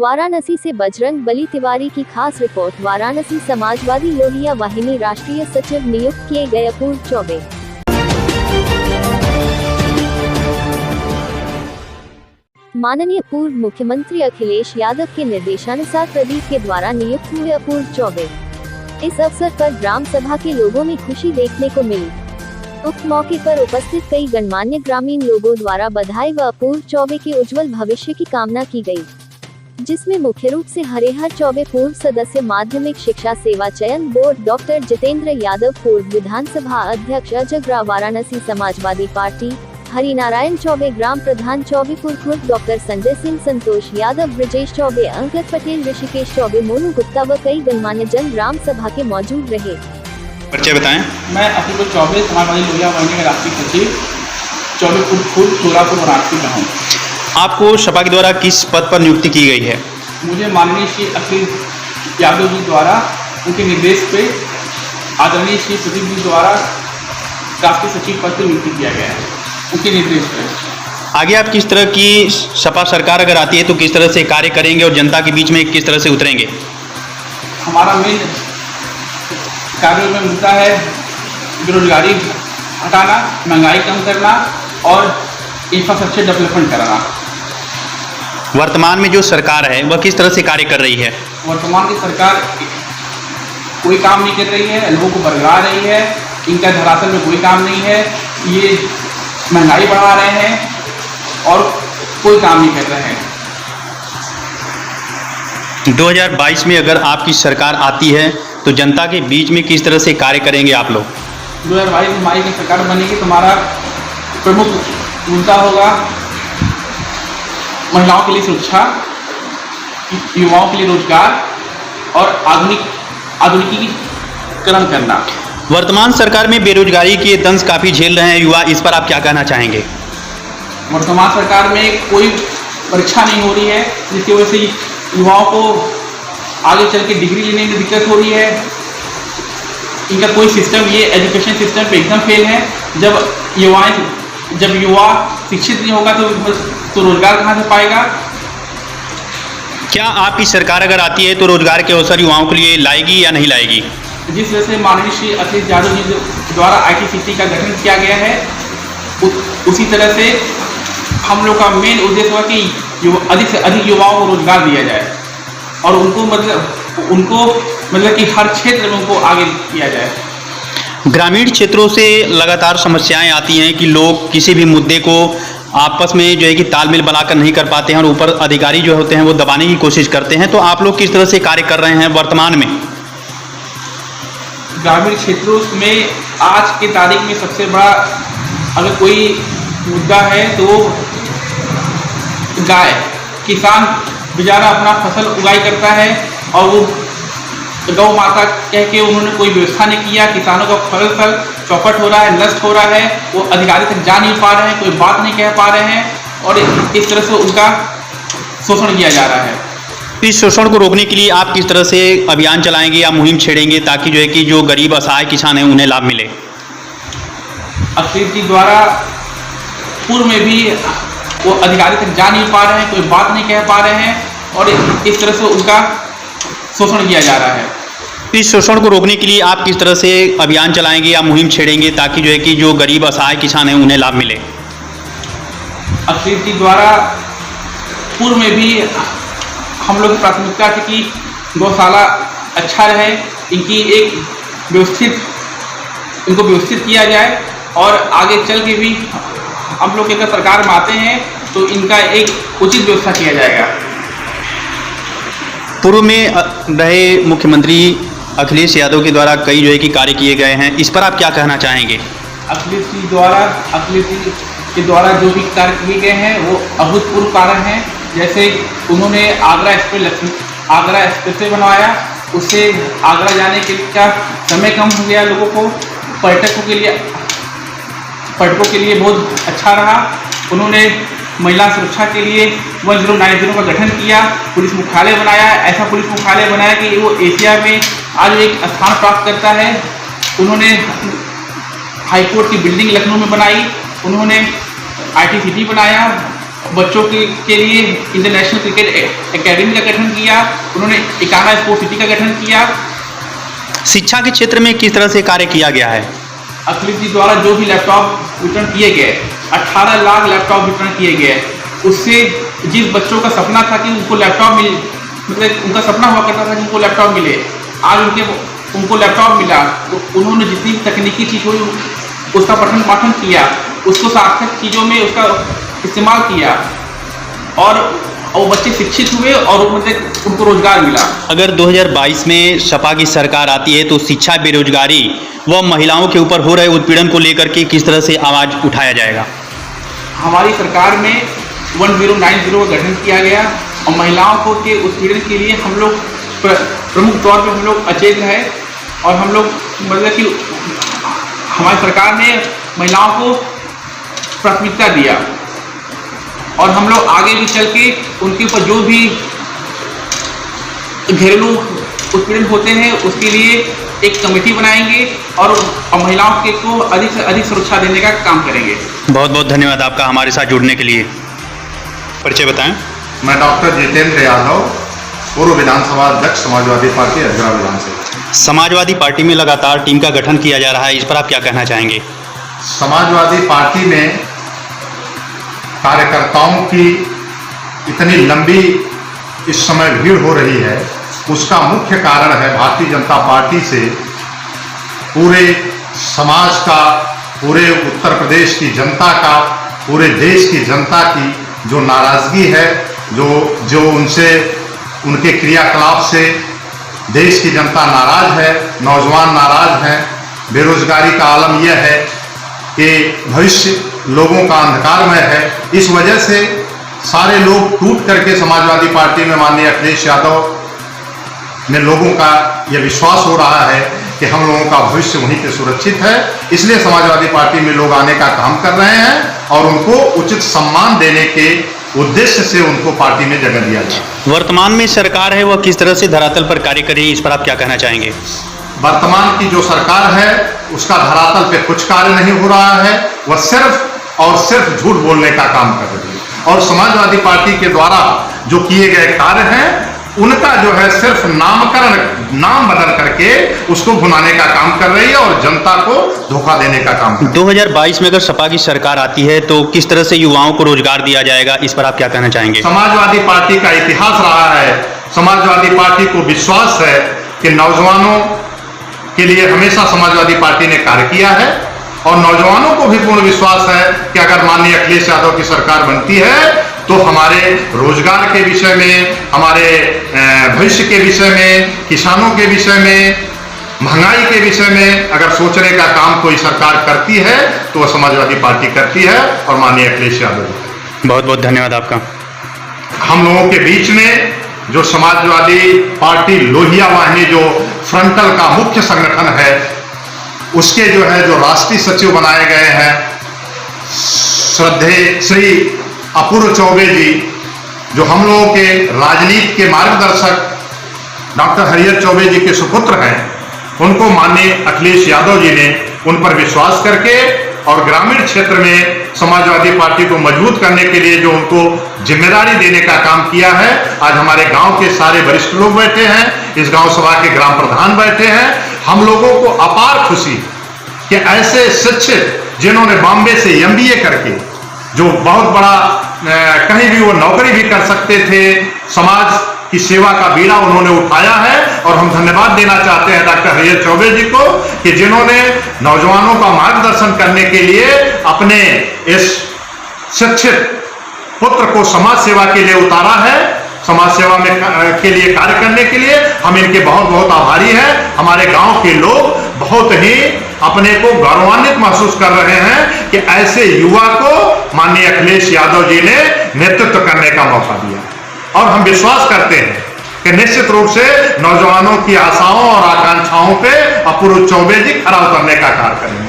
वाराणसी से बजरंग बली तिवारी की खास रिपोर्ट। वाराणसी समाजवादी लोहिया वाहिनी राष्ट्रीय सचिव नियुक्त किए गए अपूर्व चौबे। माननीय पूर्व मुख्यमंत्री अखिलेश यादव के निर्देशानुसार प्रदीप के द्वारा नियुक्त हुए अपूर्व चौबे। इस अवसर पर ग्राम सभा के लोगों में खुशी देखने को मिली। उक्त मौके पर उपस्थित कई गणमान्य ग्रामीण लोगों द्वारा बधाई व अपूर्व चौबे के उज्जवल भविष्य की कामना की गई, जिसमें मुख्य रूप से हरिहर चौबे पूर्व सदस्य माध्यमिक शिक्षा सेवा चयन बोर्ड, डॉक्टर जितेंद्र यादव पूर्व विधानसभा अध्यक्ष अजगरा वाराणसी समाजवादी पार्टी, हरिनारायण चौबे ग्राम प्रधान चौबेपुर खुर्द, डॉक्टर संजय सिंह, संतोष यादव, ब्रजेश चौबे, अंकित पटेल, ऋषिकेश चौबे, मोनू गुप्ता व कई गणमान्य जन ग्राम सभा के मौजूद रहे। परिचय बताएं। मैं अपूर्व चौबे समाजवादी लोहिया वाहिनी के राष्ट्रीय सचिव चौबेपुर खुर्द सोलापुर वाराणसी का हूँ। आपको सपा के द्वारा किस पद पर नियुक्ति की गई है? मुझे माननीय श्री अखिलेश यादव जी द्वारा उनके निर्देश पे आदरणीय श्री प्रदीप जी द्वारा राष्ट्रीय सचिव पद पर नियुक्ति किया गया है, उनके निर्देश पे। आगे आप किस तरह की सपा सरकार अगर आती है तो किस तरह से कार्य करेंगे और जनता के बीच में किस तरह से उतरेंगे? हमारा मेन कार्य में मुद्दा है बेरोजगारी हटाना, महंगाई कम करना और इंफ्रास्ट्रक्चर डेवलपमेंट कराना। वर्तमान में जो सरकार है वह किस तरह से कार्य कर रही है? वर्तमान की सरकार कोई काम नहीं कर रही है, लोगों को बरगला रही है, इनका धरातल में कोई काम नहीं है, ये महंगाई बढ़ा रहे हैं और कोई काम नहीं कर रहे हैं। 2022 में अगर आपकी सरकार आती है तो जनता के बीच में किस तरह से कार्य करेंगे आप लोग? 2022 में हमारी सरकार बनेगी तो हमारा प्रमुख मुद्दा होगा महिलाओं के लिए सुरक्षा, युवाओं के लिए रोजगार और आधुनिकीकरण करना। वर्तमान सरकार में बेरोजगारी के दंश काफ़ी झेल रहे हैं युवा, इस पर आप क्या कहना चाहेंगे? वर्तमान सरकार में कोई परीक्षा नहीं हो रही है, जिसकी वजह से युवाओं को आगे चल के डिग्री लेने में दिक्कत हो रही है। इनका कोई सिस्टम, ये एजुकेशन सिस्टम पे एकदम फेल है। जब युवा शिक्षित नहीं होगा तो रोजगार कहाँ से पाएगा? क्या आपकी सरकार अगर आती है तो रोजगार के अवसर युवाओं के लिए लाएगी या नहीं लाएगी? जिस वजह से माननीय श्री अखिलेश यादव जी द्वारा ITCT का गठन किया गया है, उसी तरह से हम लोग का मेन उद्देश्य हुआ कि अधिक से अधिक युवाओं को रोजगार दिया जाए और उनको मतलब कि हर क्षेत्र में उनको आगे किया जाए। ग्रामीण क्षेत्रों से लगातार समस्याएं आती हैं कि लोग किसी भी मुद्दे को आपस में जो है कि तालमेल बनाकर नहीं कर पाते हैं और ऊपर अधिकारी जो होते हैं वो दबाने की कोशिश करते हैं, तो आप लोग किस तरह से कार्य कर रहे हैं वर्तमान में? ग्रामीण क्षेत्रों में आज के तारीख में सबसे बड़ा अगर कोई मुद्दा है तो गाय। किसान बेचारा अपना फसल उगाई करता है और वो गौ माता कह के उन्होंने कोई व्यवस्था नहीं किया, किसानों का फसल चौपट हो रहा है, नष्ट हो रहा है, वो अधिकारी तक जा नहीं पा रहे हैं, कोई बात नहीं कह पा रहे हैं और इस तरह से उनका शोषण किया जा रहा है। इस शोषण को रोकने के लिए आप किस तरह से अभियान चलाएंगे या मुहिम छेड़ेंगे ताकि जो है कि जो गरीब असहाय किसान हैं उन्हें लाभ मिले? अखिलेश जी द्वारा पूर्व में भी वो अधिकारी तक जा नहीं पा रहे हैं, कोई बात नहीं कह पा रहे हैं और इस तरह से उनका शोषण किया जा रहा है। इस शोषण को रोकने के लिए आप किस तरह से अभियान चलाएंगे या मुहिम छेड़ेंगे ताकि जो है कि जो गरीब असहाय किसान हैं उन्हें लाभ मिले? अखिलेश जी द्वारा पूर्व में भी हम लोग की प्राथमिकता थी कि गौशाला अच्छा रहे, इनको व्यवस्थित किया जाए और आगे चल के भी हम लोग अगर सरकार में आते हैं तो इनका एक उचित व्यवस्था किया जाएगा। पूर्व में रहे मुख्यमंत्री अखिलेश यादव के द्वारा कई जो है कि कार्य किए गए हैं, इस पर आप क्या कहना चाहेंगे? अखिलेश जी के द्वारा जो भी कार्य किए गए हैं वो अभूतपूर्व कार्य हैं। जैसे उन्होंने आगरा एक्सप्रेसवे बनवाया, उससे आगरा जाने का समय कम हो गया लोगों को, पर्यटकों के लिए बहुत अच्छा रहा। उन्होंने महिला सुरक्षा के लिए 1090 का गठन किया, पुलिस मुख्यालय बनाया, ऐसा पुलिस मुख्यालय बनाया कि वो एशिया में आज एक स्थान प्राप्त करता है। उन्होंने हाईकोर्ट की बिल्डिंग लखनऊ में बनाई, उन्होंने ITCT बनाया, बच्चों के लिए इंटरनेशनल क्रिकेट एकेडमी का गठन किया। उन्होंने इकाना स्पोर्ट्स सिटी का गठन किया। शिक्षा के क्षेत्र में किस तरह से कार्य किया गया है? अखिलेश जी द्वारा जो भी लैपटॉप वितरण किए गए, 18 लाख लैपटॉप वितरण किए गए, उससे जिस बच्चों का सपना था कि उनको लैपटॉप मिले, मतलब उनका सपना हुआ करता था कि उनको लैपटॉप मिले, आज उनको लैपटॉप मिला। तो उन्होंने जितनी तकनीकी चीज़ हुई उसका पठन पाठन किया, उसको सार्थक चीज़ों में उसका इस्तेमाल किया और वो बच्चे शिक्षित हुए और मतलब उनको रोजगार मिला। अगर 2022 में सपा की सरकार आती है तो शिक्षा, बेरोजगारी व महिलाओं के ऊपर हो रहे उत्पीड़न को लेकर के किस तरह से आवाज़ उठाया जाएगा? हमारी सरकार में 1090 का गठन किया गया और महिलाओं को के उत्पीड़न के लिए हम लोग प्रमुख तौर पे हम लोग अचेत है और हम लोग मतलब कि हमारी सरकार ने महिलाओं को प्राथमिकता दिया और हम लोग आगे भी चल के उनके ऊपर जो भी घरेलू उत्पीड़न होते हैं उसके लिए एक कमेटी बनाएंगे और महिलाओं के को अधिक से अधिक सुरक्षा देने का काम करेंगे। बहुत बहुत धन्यवाद आपका हमारे साथ जुड़ने के लिए। परिचय बताएं। मैं डॉक्टर जितेंद्र यादव, पूर्व विधानसभा अध्यक्ष समाजवादी पार्टी अजरा विधानसभा। समाजवादी पार्टी में लगातार टीम का गठन किया जा रहा है, इस पर आप क्या कहना चाहेंगे? समाजवादी पार्टी में कार्यकर्ताओं की इतनी लंबी इस समय भीड़ हो रही है, उसका मुख्य कारण है भारतीय जनता पार्टी से पूरे समाज का, पूरे उत्तर प्रदेश की जनता का, पूरे देश की जनता की जो नाराजगी है, जो उनसे, उनके क्रियाकलाप से देश की जनता नाराज है, नौजवान नाराज हैं। बेरोजगारी का आलम यह है कि भविष्य लोगों का अंधकारमय है। इस वजह से सारे लोग टूट करके समाजवादी पार्टी में माननीय अखिलेश यादव में लोगों का यह विश्वास हो रहा है कि हम लोगों का भविष्य वहीं पे सुरक्षित है। इसलिए समाजवादी पार्टी में लोग आने का काम कर रहे हैं और उनको उचित सम्मान देने के उद्देश्य से उनको पार्टी में जगह दिया जाए। वर्तमान में सरकार है वह किस तरह से धरातल पर कार्य कर रही है, इस पर आप क्या कहना चाहेंगे? वर्तमान की जो सरकार है उसका धरातल पे कुछ कार्य नहीं हो रहा है, वह सिर्फ और सिर्फ झूठ बोलने का काम कर रही है और समाजवादी पार्टी के द्वारा जो किए गए कार्य हैं उनका जो है सिर्फ नामकरण, नाम बदल करके उसको भुनाने का काम कर रही है और जनता को धोखा देने का काम कर रही है। 2022 में अगर सपा की सरकार आती है तो किस तरह से युवाओं को रोजगार दिया जाएगा, इस पर आप क्या कहना चाहेंगे? समाजवादी पार्टी का इतिहास रहा है, समाजवादी पार्टी को विश्वास है कि नौजवानों के लिए हमेशा समाजवादी पार्टी ने कार्य किया है और नौजवानों को भी पूर्ण विश्वास है कि अगर माननीय अखिलेश यादव की सरकार बनती है तो हमारे रोजगार के विषय में, हमारे भविष्य के विषय में, किसानों के विषय में, महंगाई के विषय में अगर सोचने का काम कोई सरकार करती है तो वह समाजवादी पार्टी करती है और माननीय अखिलेश यादव। बहुत बहुत धन्यवाद आपका। हम लोगों के बीच में जो समाजवादी पार्टी लोहिया वाहिनी जो फ्रंटल का मुख्य संगठन है उसके जो है जो राष्ट्रीय सचिव बनाए गए हैं श्रद्धेय श्री अपूर्व चौबे जी, जो हम लोगों के राजनीति के मार्गदर्शक डॉक्टर हरिहर चौबे जी के सुपुत्र हैं, उनको माननीय अखिलेश यादव जी ने उन पर विश्वास करके और ग्रामीण क्षेत्र में समाजवादी पार्टी को मजबूत करने के लिए जो उनको जिम्मेदारी देने का काम किया है। आज हमारे गांव के सारे वरिष्ठ लोग बैठे हैं, इस गांव सभा के ग्राम प्रधान बैठे हैं। हम लोगों को अपार खुशी कि ऐसे शिक्षित जिन्होंने बॉम्बे से MBA करके जो बहुत बड़ा कहीं भी वो नौकरी भी कर सकते थे, समाज की सेवा का बीड़ा उन्होंने उठाया है और हम धन्यवाद देना चाहते हैं डॉक्टर हरिहर चौबे जी को कि जिन्होंने नौजवानों का मार्गदर्शन करने के लिए अपने इस शिक्षित पुत्र को समाज सेवा के लिए उतारा है, समाज सेवा में के लिए कार्य करने के लिए हम इनके बहुत बहुत आभारी हैं। हमारे गांव के लोग बहुत ही अपने को गौरवान्वित महसूस कर रहे हैं कि ऐसे युवा को माननीय अखिलेश यादव जी ने नेतृत्व करने का मौका दिया और हम विश्वास करते हैं कि निश्चित रूप से नौजवानों की आशाओं और आकांक्षाओं पे अपूर्व चौबे जी खरा उतरने का कार्य करेंगे।